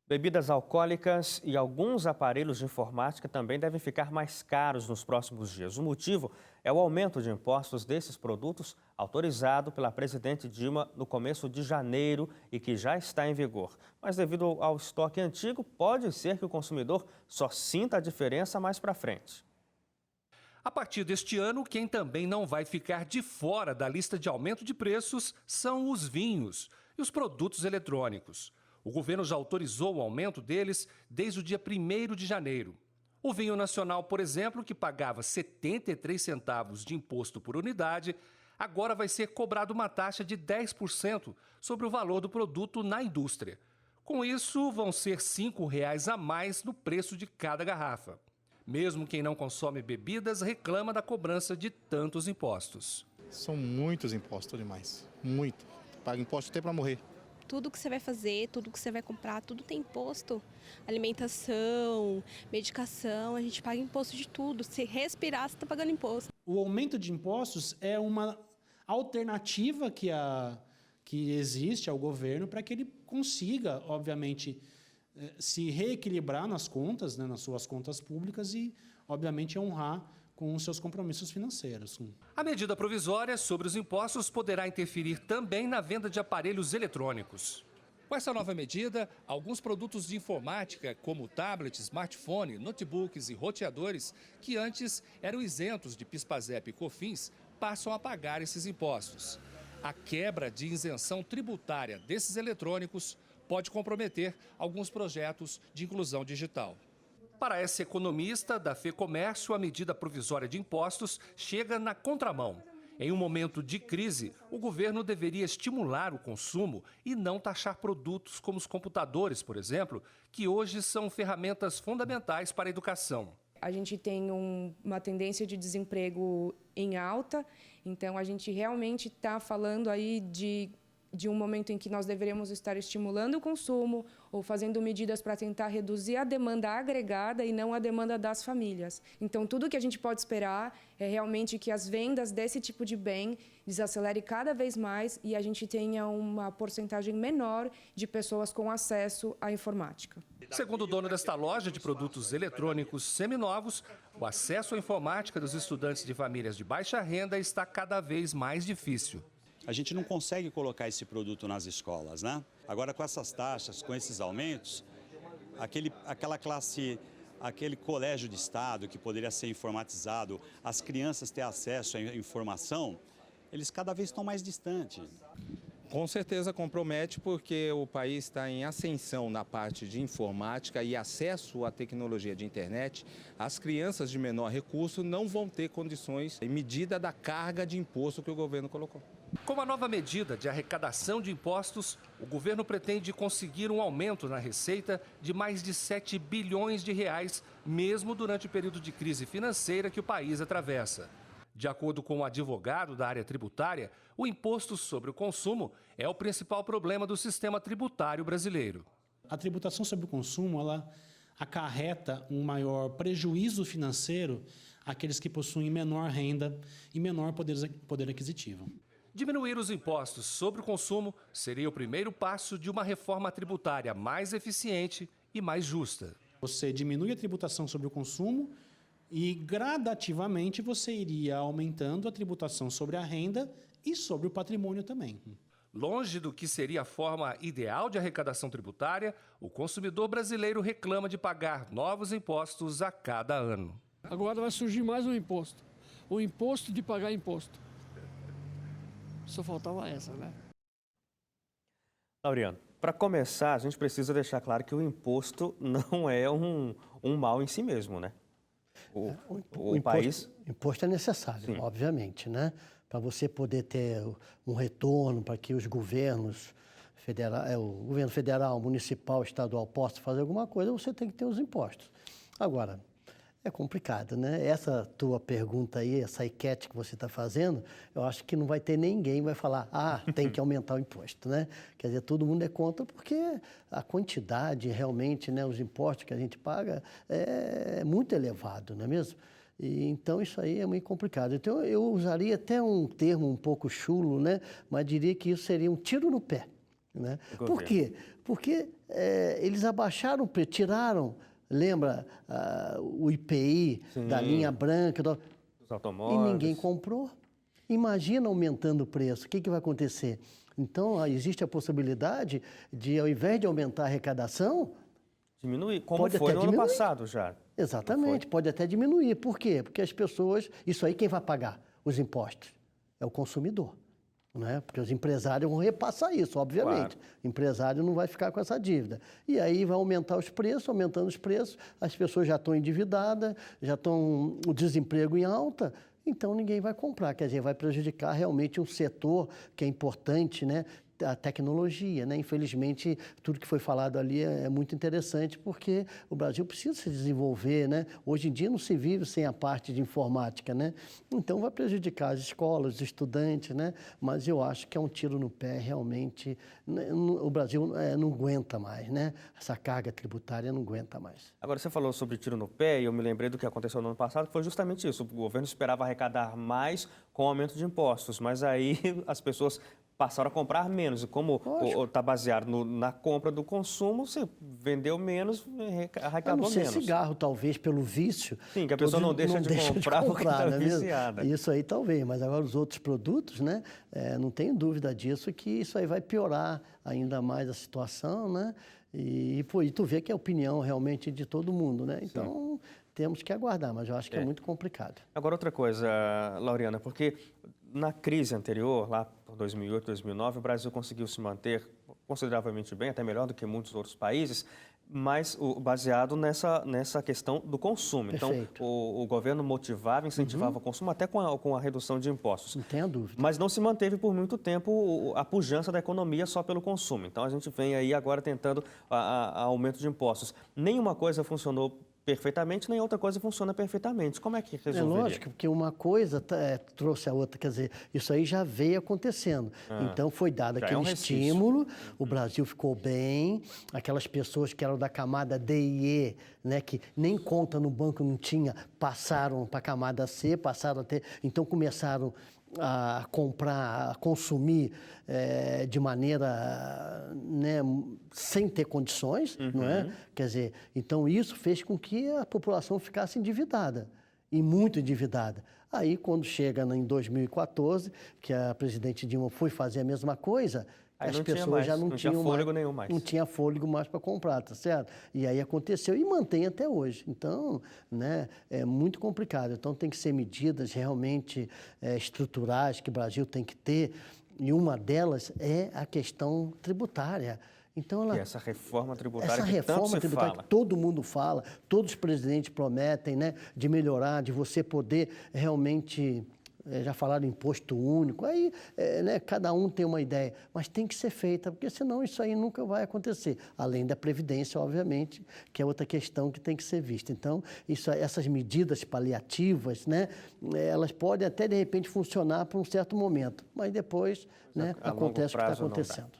Bebidas alcoólicas e alguns aparelhos de informática também devem ficar mais caros nos próximos dias. O motivo é o aumento de impostos desses produtos, autorizado pela presidente Dilma no começo de janeiro e que já está em vigor. Mas devido ao estoque antigo, pode ser que o consumidor só sinta a diferença mais para frente. A partir deste ano, quem também não vai ficar de fora da lista de aumento de preços são os vinhos e os produtos eletrônicos. O governo já autorizou o aumento deles desde o dia 1º de janeiro. O vinho nacional, por exemplo, que pagava 73 centavos de imposto por unidade, agora vai ser cobrado uma taxa de 10% sobre o valor do produto na indústria. Com isso, vão ser R$ 5,00 a mais no preço de cada garrafa. Mesmo quem não consome bebidas reclama da cobrança de tantos impostos. São muitos impostos demais, muito. Paga imposto até para morrer. Tudo que você vai fazer, tudo que você vai comprar, tudo tem imposto. Alimentação, medicação, a gente paga imposto de tudo. Se respirar, você está pagando imposto. O aumento de impostos é uma alternativa que existe ao governo para que ele consiga, obviamente, se reequilibrar nas contas, né, nas suas contas públicas e, obviamente, honrar com os seus compromissos financeiros. A medida provisória sobre os impostos poderá interferir também na venda de aparelhos eletrônicos. Com essa nova medida, alguns produtos de informática, como tablets, smartphone, notebooks e roteadores, que antes eram isentos de PIS/PASEP e COFINS, passam a pagar esses impostos. A quebra de isenção tributária desses eletrônicos pode comprometer alguns projetos de inclusão digital. Para essa economista da FEComércio, a medida provisória de impostos chega na contramão. Em um momento de crise, o governo deveria estimular o consumo e não taxar produtos como os computadores, por exemplo, que hoje são ferramentas fundamentais para a educação. A gente tem uma tendência de desemprego em alta, então a gente realmente está falando aí de um momento em que nós deveríamos estar estimulando o consumo ou fazendo medidas para tentar reduzir a demanda agregada e não a demanda das famílias. Então, tudo que a gente pode esperar é realmente que as vendas desse tipo de bem desacelere cada vez mais e a gente tenha uma porcentagem menor de pessoas com acesso à informática. Segundo o dono desta loja de produtos eletrônicos seminovos, o acesso à informática dos estudantes de famílias de baixa renda está cada vez mais difícil. A gente não consegue colocar esse produto nas escolas, né? Agora, com essas taxas, com esses aumentos, aquela classe, aquele colégio de estado que poderia ser informatizado, as crianças ter acesso à informação, eles cada vez estão mais distantes. Com certeza compromete, porque o país está em ascensão na parte de informática e acesso à tecnologia de internet. As crianças de menor recurso não vão ter condições em medida da carga de imposto que o governo colocou. Com a nova medida de arrecadação de impostos, o governo pretende conseguir um aumento na receita de mais de 7 bilhões de reais, mesmo durante o período de crise financeira que o país atravessa. De acordo com o advogado da área tributária, o imposto sobre o consumo é o principal problema do sistema tributário brasileiro. A tributação sobre o consumo, ela acarreta um maior prejuízo financeiro àqueles que possuem menor renda e menor poder aquisitivo. Diminuir os impostos sobre o consumo seria o primeiro passo de uma reforma tributária mais eficiente e mais justa. Você diminui a tributação sobre o consumo e, gradativamente, você iria aumentando a tributação sobre a renda e sobre o patrimônio também. Longe do que seria a forma ideal de arrecadação tributária, o consumidor brasileiro reclama de pagar novos impostos a cada ano. Agora vai surgir mais um imposto. O imposto de pagar imposto. Só faltava essa, né? Laureano, para começar, a gente precisa deixar claro que o imposto não é um mal em si mesmo, né? Imposto é necessário, sim, obviamente, né? Para você poder ter um retorno, para que os governos o governo federal, municipal, estadual possa fazer alguma coisa, você tem que ter os impostos. Agora, é complicado, né? Essa tua pergunta aí, essa enquete que você está fazendo, eu acho que não vai ter ninguém que vai falar, tem que aumentar o imposto, né? Quer dizer, todo mundo é contra porque a quantidade realmente, né, os impostos que a gente paga é muito elevado, não é mesmo? E, então, isso aí é muito complicado. Então, eu usaria até um termo um pouco chulo, né? Mas diria que isso seria um tiro no pé. né? Por quê? Porque eles abaixaram, tiraram, lembra, o IPI da linha branca, Dos automóveis. e ninguém comprou. Imagina aumentando o preço, o que vai acontecer? Então, existe a possibilidade de, ao invés de aumentar a arrecadação, diminuir, como pode foi até no ano diminuir. passado já. Exatamente, pode até diminuir. Por quê? Porque as pessoas, isso aí quem vai pagar os impostos? É o consumidor, né? Porque os empresários vão repassar isso, obviamente. Claro. O empresário não vai ficar com essa dívida. E aí vai aumentar os preços, aumentando os preços, as pessoas já estão endividadas, já estão o desemprego em alta, então ninguém vai comprar. Quer dizer, vai prejudicar realmente um setor que é importante, né? A tecnologia, né? Infelizmente, tudo que foi falado ali é muito interessante porque o Brasil precisa se desenvolver, né? Hoje em dia não se vive sem a parte de informática, né? Então vai prejudicar as escolas, os estudantes, né? Mas eu acho que é um tiro no pé realmente. O Brasil não aguenta mais, né? Essa carga tributária não aguenta mais. Agora, você falou sobre tiro no pé e eu me lembrei do que aconteceu no ano passado, que foi justamente isso. O governo esperava arrecadar mais com o aumento de impostos, mas aí as pessoas passaram a comprar menos. E como está baseado na compra do consumo, você vendeu menos, arrecadou não sei, menos. Cigarro, talvez, pelo vício. Sim, que a pessoa não deixa de comprar porque está não é mesmo? viciada. Isso aí talvez, mas agora os outros produtos, né? Não tenho dúvida disso, que isso aí vai piorar ainda mais a situação, né? E tu vê que é a opinião realmente de todo mundo, né? Então, temos que aguardar, mas eu acho que é muito complicado. Agora, outra coisa, Lauriana, porque na crise anterior, lá por 2008, 2009, o Brasil conseguiu se manter consideravelmente bem, até melhor do que muitos outros países, mas baseado nessa questão do consumo. Perfeito. Então, o governo motivava, incentivava o consumo até com a redução de impostos. Não tenha dúvida. Mas não se manteve por muito tempo a pujança da economia só pelo consumo. Então, a gente vem aí agora tentando aumento de impostos. Nenhuma coisa funcionou perfeitamente, nem outra coisa funciona perfeitamente. Como é que resolveria? É lógico, porque uma coisa trouxe a outra, quer dizer, isso aí já veio acontecendo. Então foi dado aquele estímulo, o Brasil ficou bem, aquelas pessoas que eram da camada D e E, né, que nem conta no banco não tinha, passaram para a camada C, passaram a ter, então começaram a comprar, a consumir de maneira, né, sem ter condições, não é? Quer dizer, então isso fez com que a população ficasse endividada, e muito endividada. Aí, quando chega em 2014, que a presidente Dilma foi fazer a mesma coisa, aí as pessoas já não tinham fôlego nenhum mais. Não tinha fôlego mais para comprar, tá certo? E aí aconteceu e mantém até hoje. Então, né, é muito complicado. Então, tem que ser medidas realmente estruturais que o Brasil tem que ter, e uma delas é a questão tributária. Então, essa reforma tributária essa que reforma tanto se tributária fala. que todo mundo fala, todos os presidentes prometem, né, de melhorar, de você poder realmente... já falaram em imposto único, aí né, cada um tem uma ideia, mas tem que ser feita, porque senão isso aí nunca vai acontecer. Além da Previdência, obviamente, que é outra questão que tem que ser vista. Então, essas medidas paliativas, né, elas podem até, de repente, funcionar por um certo momento, mas depois, né, acontece o que está acontecendo.